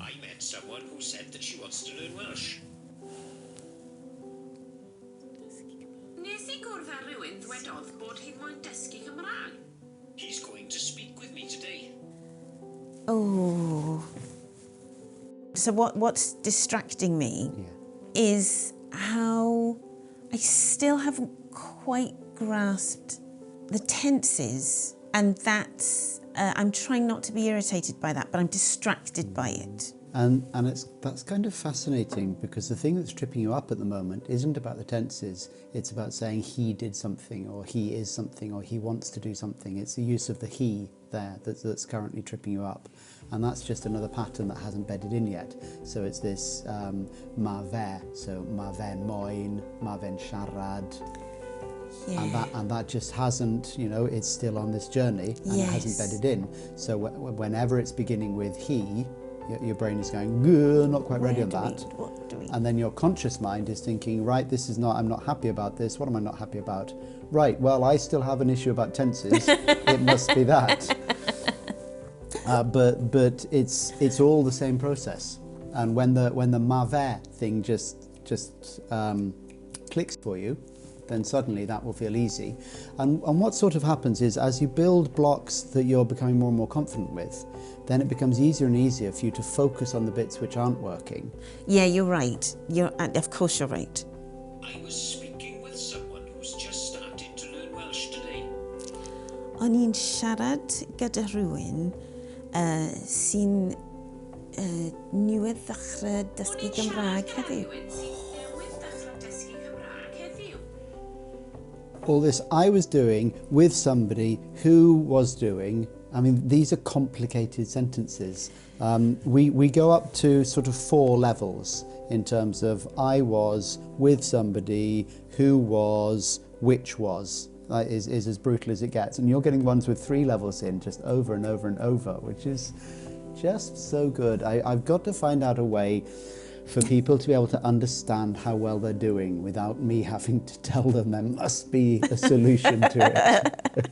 I met someone who said that she wants to learn Welsh. Nes I gwrdd â rhywun ddwedodd bod hi'n moyn dysgu Cymraeg. He's going to speak with me today. Oh. So what's distracting me is how I still haven't quite grasped the tenses, and that's, I'm trying not to be irritated by that, but I'm distracted by it. And that's kind of fascinating, because the thing that's tripping you up at the moment isn't about the tenses, it's about saying he did something, or he is something, or he wants to do something. It's the use of the he there that's currently tripping you up. And that's just another pattern that hasn't bedded in yet. So it's this ymarfer, so ma fe'n moyn, ma fe'n siarad. Yeah. And that just hasn't, you know, it's still on this journey and it hasn't bedded in. So whenever it's beginning with he, your brain is going, not quite ready on that. And then your conscious mind is thinking, right, this is not, I'm not happy about this. What am I not happy about? Right, well, I still have an issue about tenses. It must be that. But it's all the same process. And when the ymarfer thing just clicks for you, then suddenly that will feel easy. And what sort of happens is, as you build blocks that you're becoming more and more confident with, then it becomes easier and easier for you to focus on the bits which aren't working. Yeah, you're right. Of course you're right. I was speaking with someone who's just started to learn Welsh today. O'n i'n siarad gyda rhywun sy'n newydd ddechrau dysgu Gymraeg heddiw. All this I was doing with somebody who was doing, I mean, these are complicated sentences. We go up to sort of 4 levels in terms of I was with somebody who was, which was. Is as brutal as it gets. And you're getting ones with 3 levels in just over and over and over, which is just so good. I've got to find out a way for people to be able to understand how well they're doing without me having to tell them there must be a solution to it.